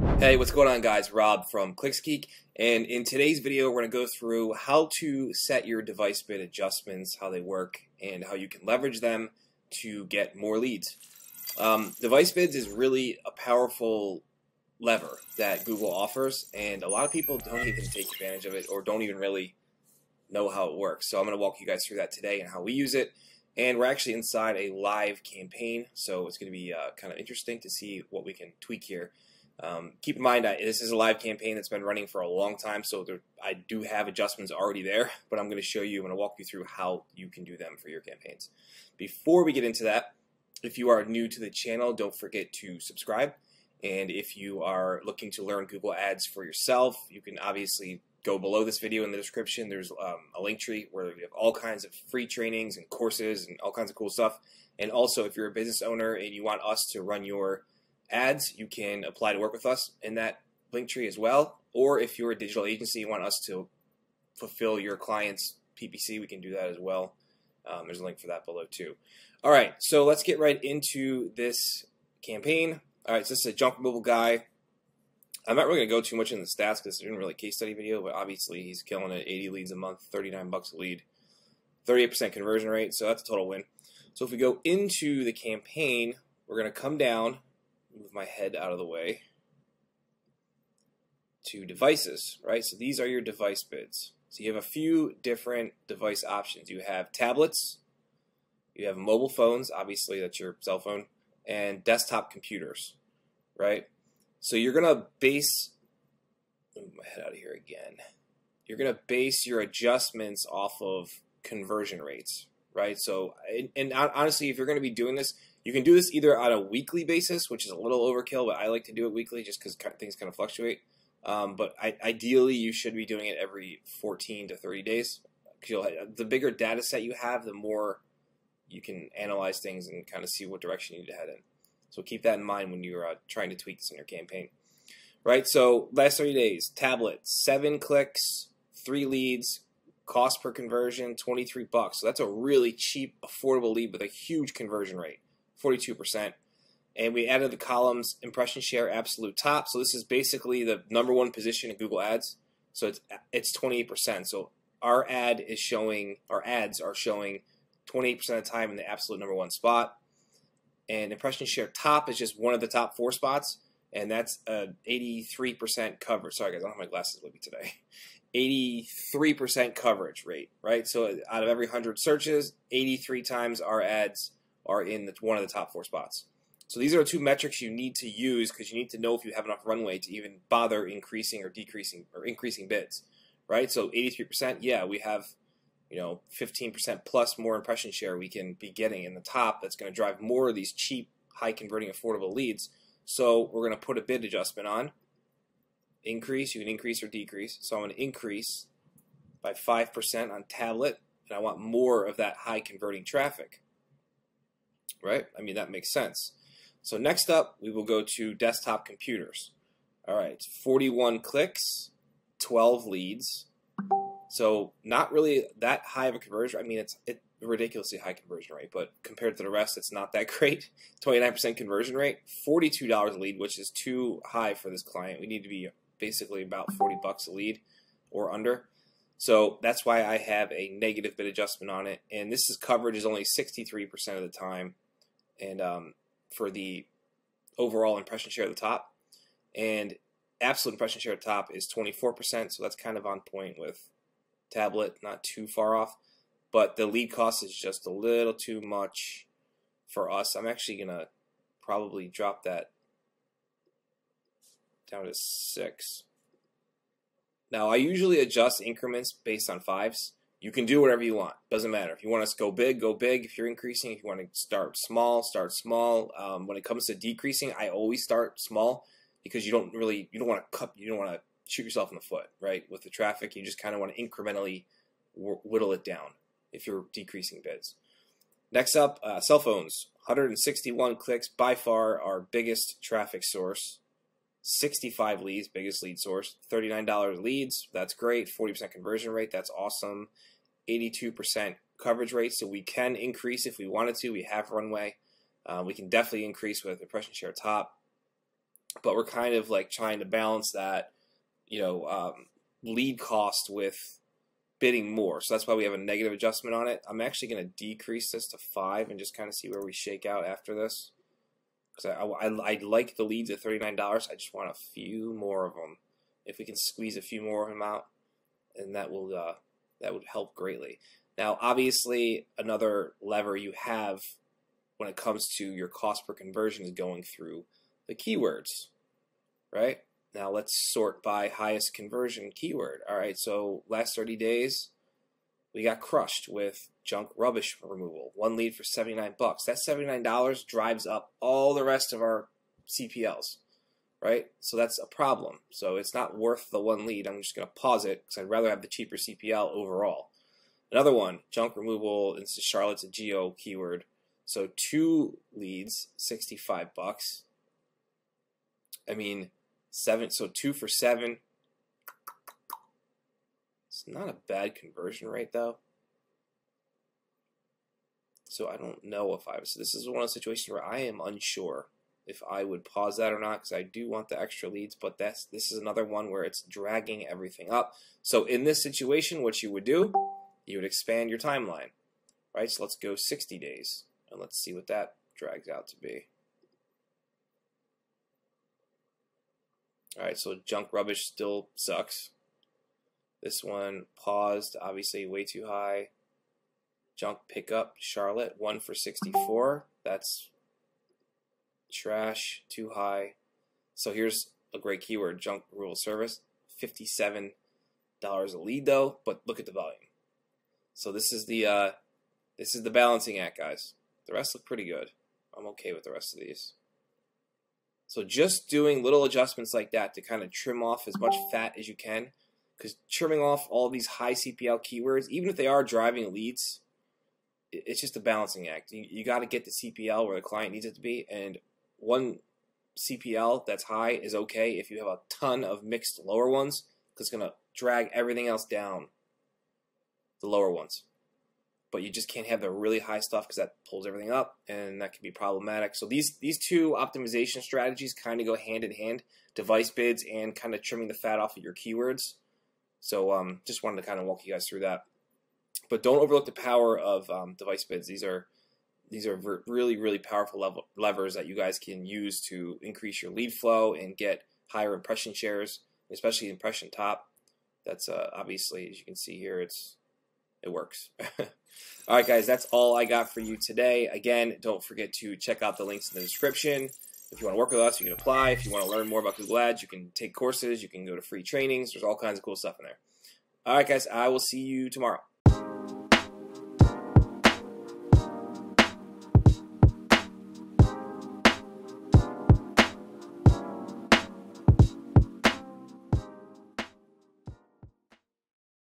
Hey, what's going on, guys? Rob from ClicksGeek, and in today's video we're going to go through how to set your device bid adjustments, how they work, and how you can leverage them to get more leads. Device bids is really a powerful lever that Google offers, and a lot of people don't even take advantage of it or don't even really know how it works. So I'm going to walk you guys through that today and how we use it. And we're actually inside a live campaign, so it's going to be kind of interesting to see what we can tweak here. Keep in mind that this is a live campaign that's been running for a long time, so I do have adjustments already there, but I'm going to show you, I'm going to walk you through how you can do them for your campaigns. Before we get into that, if you are new to the channel, don't forget to subscribe. And if you are looking to learn Google Ads for yourself, you can obviously go below this video in the description. There's a link tree where we have all kinds of free trainings and courses and all kinds of cool stuff. And also, if you're a business owner and you want us to run your ads, you can apply to work with us in that link tree as well. Or if you're a digital agency and want us to fulfill your clients' PPC, we can do that as well. There's a link for that below too. All right, so let's get right into this campaign. All right, so this is a junk removal guy. I'm not really going to go too much in the stats because this isn't really a case study video, but obviously he's killing it. 80 leads a month, 39 bucks a lead, 38% conversion rate, so that's a total win. So if we go into the campaign, we're going to come down, move my head out of the way, to devices, right? So these are your device bids. So you have a few different device options. You have tablets, you have mobile phones, obviously that's your cell phone, and desktop computers, right? So you're going to base, move my head out of here again, you're going to base your adjustments off of conversion rates, right? So, and honestly, if you're going to be doing this, you can do this either on a weekly basis, which is a little overkill, but I like to do it weekly just because things kind of fluctuate. But ideally, you should be doing it every 14 to 30 days. The bigger data set you have, the more you can analyze things and kind of see what direction you need to head in. So keep that in mind when you're trying to tweak this in your campaign. Right, so last 30 days, tablet, 7 clicks, 3 leads, cost per conversion, 23 bucks. So that's a really cheap, affordable lead with a huge conversion rate, 42%. And we added the columns impression share absolute top. So this is basically the #1 position in Google Ads. So it's 28%. So our ads are showing 28% of the time in the absolute #1 spot. And impression share top is just one of the top 4 spots, and that's 83% coverage. Sorry guys, I don't have my glasses with me today. 83% coverage rate, right? So out of every 100 searches, 83 times our ads are in one of the top 4 spots. So these are the 2 metrics you need to use because you need to know if you have enough runway to even bother increasing or decreasing or increasing bids, right? So 83%, yeah, we have 15% plus more impression share we can be getting in the top. That's going to drive more of these cheap, high converting, affordable leads. So we're going to put a bid adjustment on. Increase, you can increase or decrease. So I'm going to increase by 5% on tablet, and I want more of that high converting traffic. Right? I mean, that makes sense. So next up, we will go to desktop computers. All right, 41 clicks, 12 leads. So not really that high of a conversion. I mean, it's a ridiculously high conversion rate, but compared to the rest, it's not that great. 29% conversion rate, $42 a lead, which is too high for this client. We need to be basically about 40 bucks a lead or under. So that's why I have a negative bid adjustment on it. And this coverage is only 63% of the time. And for the overall impression share at the top. And absolute impression share at the top is 24%. So that's kind of on point with tablet, not too far off, but the lead cost is just a little too much for us. I'm actually gonna probably drop that down to 6. Now I usually adjust increments based on 5s. You can do whatever you want, doesn't matter. If you want us to go big, go big. If you're increasing, if you want to start small, start small. When it comes to decreasing, I always start small because you don't want to shoot yourself in the foot, right? With the traffic, you just kind of want to incrementally whittle it down if you're decreasing bids. Next up, cell phones. 161 clicks, by far our biggest traffic source. 65 leads, biggest lead source. $39 leads, that's great. 40% conversion rate, that's awesome. 82% coverage rate, so we can increase if we wanted to. We have runway. We can definitely increase with impression share top. but we're kind of like trying to balance that, lead cost with bidding more. So that's why we have a negative adjustment on it. I'm actually going to decrease this to 5 and just kind of see where we shake out after this. Because I like the leads at $39. I just want a few more of them. If we can squeeze a few more of them out, and that would help greatly. Now, obviously, another lever you have when it comes to your cost per conversion is going through the keywords, right? Now let's sort by highest conversion keyword. All right, so last 30 days, we got crushed with junk rubbish removal. 1 lead for 79 bucks. That $79 drives up all the rest of our CPLs, right? So that's a problem. So it's not worth the 1 lead. I'm just going to pause it because I'd rather have the cheaper CPL overall. Another one, junk removal. This is Charlotte's a geo keyword. So 2 leads, 65 bucks. I mean, 2 for 7. It's not a bad conversion rate though. So I don't know if so this is one of those situations where I am unsure if I would pause that or not, because I do want the extra leads, but this is another one where it's dragging everything up. So in this situation, what you would do, you would expand your timeline, right? So let's go 60 days and let's see what that drags out to be. Alright, so junk rubbish still sucks. This one paused, obviously way too high. Junk pickup, Charlotte, 1 for 64. That's trash, too high. So here's a great keyword, junk removal service. $57 a lead though, but look at the volume. So this is the balancing act, guys. The rest look pretty good. I'm okay with the rest of these. So just doing little adjustments like that to kind of trim off as much fat as you can, because trimming off all these high CPL keywords, even if they are driving leads, it's just a balancing act. You got to get the CPL where the client needs it to be, and one CPL that's high is okay if you have a ton of mixed lower ones, because it's going to drag everything else down, the lower ones. But you just can't have the really high stuff because that pulls everything up, and that can be problematic. So these two optimization strategies kind of go hand in hand, device bids and kind of trimming the fat off of your keywords. So just wanted to kind of walk you guys through that. But don't overlook the power of device bids. These are really, really powerful levers that you guys can use to increase your lead flow and get higher impression shares, especially impression top. That's obviously, as you can see here, it works. All right, guys, that's all I got for you today. Again, don't forget to check out the links in the description. If you want to work with us, you can apply. If you want to learn more about Google Ads, you can take courses. You can go to free trainings. There's all kinds of cool stuff in there. All right, guys, I will see you tomorrow.